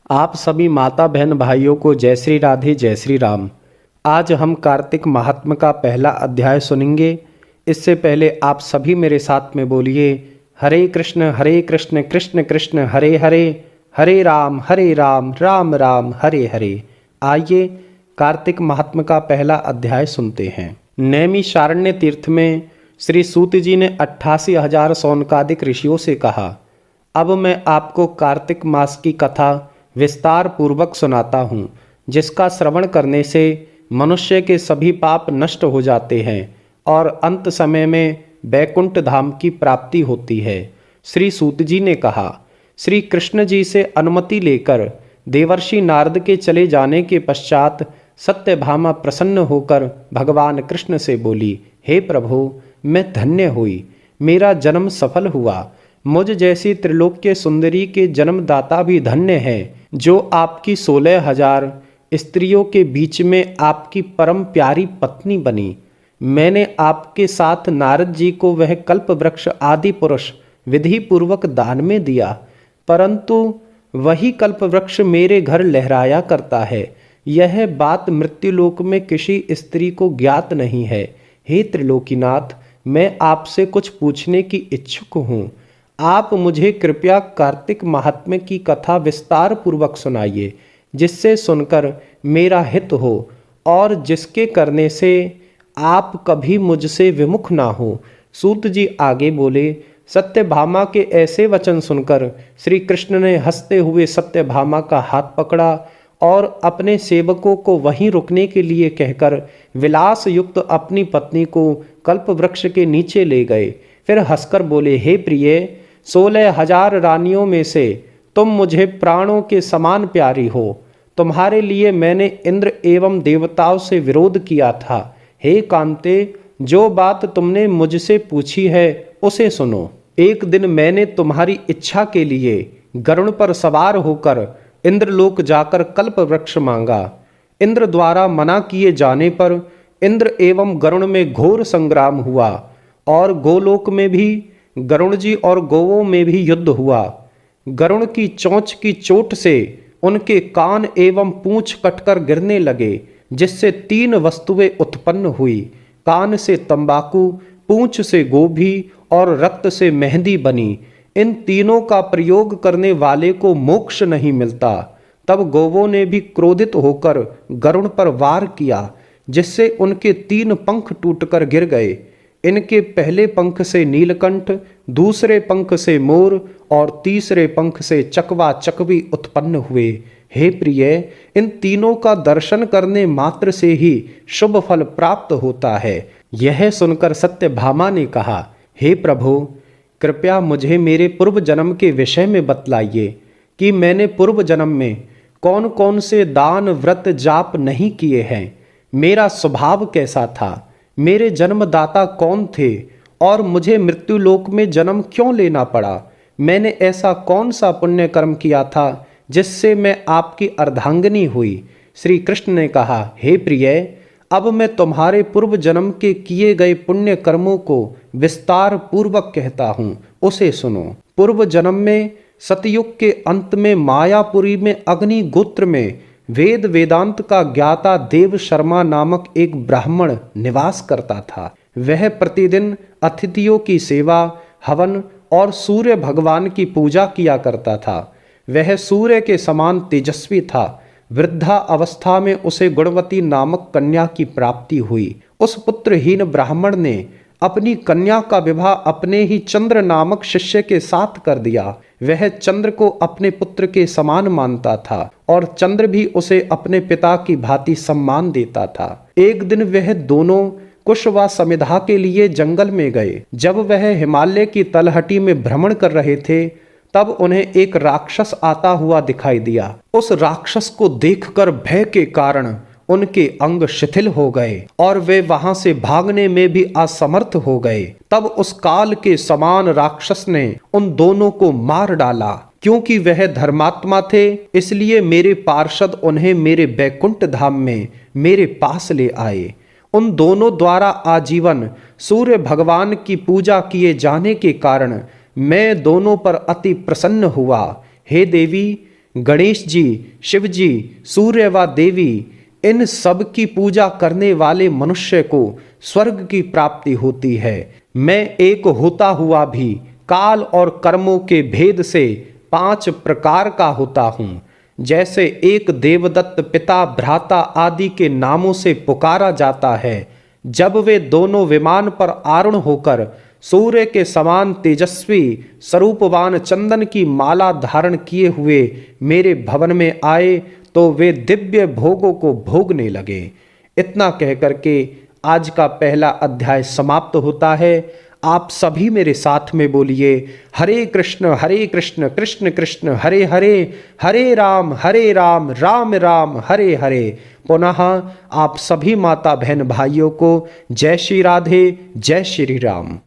आप सभी माता बहन भाइयों को जय श्री राधे जय श्री राम। आज हम कार्तिक महात्म्य का पहला अध्याय सुनेंगे। इससे पहले आप सभी मेरे साथ में बोलिए हरे कृष्ण कृष्ण कृष्ण हरे हरे, हरे राम राम राम हरे हरे। आइए कार्तिक महात्म्य का पहला अध्याय सुनते हैं। नैमिषारण्य तीर्थ में श्री सूत जी ने 88,000 सौनकादिक ऋषियों से कहा, अब मैं आपको कार्तिक मास की कथा विस्तार पूर्वक सुनाता हूँ, जिसका श्रवण करने से मनुष्य के सभी पाप नष्ट हो जाते हैं और अंत समय में बैकुंठ धाम की प्राप्ति होती है। श्री सूत जी ने कहा, श्री कृष्ण जी से अनुमति लेकर देवर्षि नारद के चले जाने के पश्चात सत्यभामा प्रसन्न होकर भगवान कृष्ण से बोली, हे प्रभु, मैं धन्य हुई, मेरा जन्म सफल हुआ। मुझ जैसी त्रिलोक्य सुंदरी के जन्मदाता भी धन्य है, जो आपकी 16,000 स्त्रियों के बीच में आपकी परम प्यारी पत्नी बनी। मैंने आपके साथ नारद जी को वह कल्प वृक्ष आदि पुरुष विधि पूर्वक दान में दिया, परंतु वही कल्प वृक्ष मेरे घर लहराया करता है। यह बात मृत्युलोक में किसी स्त्री को ज्ञात नहीं है। हे त्रिलोकीनाथ, मैं आपसे कुछ पूछने की इच्छुक हूँ। आप मुझे कृपया कार्तिक महात्म्य की कथा विस्तार पूर्वक सुनाइए, जिससे सुनकर मेरा हित हो और जिसके करने से आप कभी मुझसे विमुख ना हो। सूत जी आगे बोले, सत्यभामा के ऐसे वचन सुनकर श्री कृष्ण ने हंसते हुए सत्यभामा का हाथ पकड़ा और अपने सेवकों को वहीं रुकने के लिए कहकर विलास युक्त अपनी पत्नी को कल्प वृक्ष के नीचे ले गए। फिर हंसकर बोले, हे प्रिय, 16,000 रानियों में से तुम मुझे प्राणों के समान प्यारी हो। तुम्हारे लिए मैंने इंद्र एवं देवताओं से विरोध किया था। हे कांते, जो बात तुमने मुझसे पूछी है उसे सुनो। एक दिन मैंने तुम्हारी इच्छा के लिए गरुड़ पर सवार होकर इंद्रलोक जाकर कल्प वृक्ष मांगा। इंद्र द्वारा मना किए जाने पर इंद्र एवं गरुड़ में घोर संग्राम हुआ और गोलोक में भी गरुड़ जी और गौओं में भी युद्ध हुआ। गरुड़ की चोंच की चोट से उनके कान एवं पूंछ कटकर गिरने लगे, जिससे 3 वस्तुएं उत्पन्न हुई। कान से तंबाकू, पूंछ से गोभी और रक्त से मेहंदी बनी। इन तीनों का प्रयोग करने वाले को मोक्ष नहीं मिलता। तब गौवों ने भी क्रोधित होकर गरुड़ पर वार किया, जिससे उनके 3 पंख टूटकर गिर गए। इनके पहले पंख से नीलकंठ, दूसरे पंख से मोर और तीसरे पंख से चकवा चकवी उत्पन्न हुए। हे प्रिय, इन तीनों का दर्शन करने मात्र से ही शुभ फल प्राप्त होता है। यह सुनकर सत्यभामा ने कहा, हे प्रभु, कृपया मुझे मेरे पूर्व जन्म के विषय में बतलाइए कि मैंने पूर्व जन्म में कौन कौन से दान व्रत जाप नहीं किए हैं। मेरा स्वभाव कैसा था, मेरे जन्मदाता कौन थे और मुझे मृत्युलोक में जन्म क्यों लेना पड़ा। मैंने ऐसा कौन सा पुण्य कर्म किया था जिससे मैं आपकी अर्धांगिनी हुई। श्री कृष्ण ने कहा, हे प्रिय, अब मैं तुम्हारे पूर्व जन्म के किए गए पुण्य कर्मों को विस्तार पूर्वक कहता हूँ, उसे सुनो। पूर्व जन्म में सतयुग के अंत में मायापुरी में अग्नि गोत्र में वेद वेदांत का ज्ञाता देव शर्मा नामक एक ब्राह्मण निवास करता था। वह प्रतिदिन अतिथियों की सेवा, हवन और सूर्य भगवान की पूजा किया करता था। वह सूर्य के समान तेजस्वी था। वृद्धा अवस्था में उसे गुणवती नामक कन्या की प्राप्ति हुई। उस पुत्रहीन ब्राह्मण ने अपनी कन्या का विवाह अपने ही चंद्र नामक शिष्य के साथ कर दिया। वह चंद्र को अपने पुत्र के समान मानता था और चंद्र भी उसे अपने पिता की भांति सम्मान देता था। एक दिन वह दोनों कुश व समिधा के लिए जंगल में गए। जब वह हिमालय की तलहटी में भ्रमण कर रहे थे, तब उन्हें एक राक्षस आता हुआ दिखाई दिया। उस राक्षस को देखकर भय के कारण उनके अंग शिथिल हो गए और वे वहां से भागने में भी असमर्थ हो गए। तब उस काल के समान राक्षस ने उन दोनों को मार डाला। क्योंकि वह धर्मात्मा थे, इसलिए मेरे पार्षद उन्हें मेरे बैकुंठ धाम में मेरे पास ले आए। उन दोनों द्वारा आजीवन सूर्य भगवान की पूजा किए जाने के कारण मैं दोनों पर अति प्रसन्न हुआ। हे देवी, गणेश जी, शिव जी, सूर्य व देवी, इन सब की पूजा करने वाले मनुष्य को स्वर्ग की प्राप्ति होती है। मैं एक होता हुआ भी काल और कर्मों के भेद से 5 प्रकार का होता हूँ। जैसे एक देवदत्त पिता भ्राता आदि के नामों से पुकारा जाता है, जब वे दोनों विमान पर आरूढ़ होकर सूर्य के समान तेजस्वी स्वरूपवान चंदन की माला धारण किए हुए मेरे भवन में आए तो वे दिव्य भोगों को भोगने लगे। इतना कहकर के आज का पहला अध्याय समाप्त होता है। आप सभी मेरे साथ में बोलिए हरे कृष्ण कृष्ण कृष्ण हरे हरे, हरे राम राम राम हरे हरे। पुनः आप सभी माता बहन भाइयों को जय श्री राधे, जय श्री राम।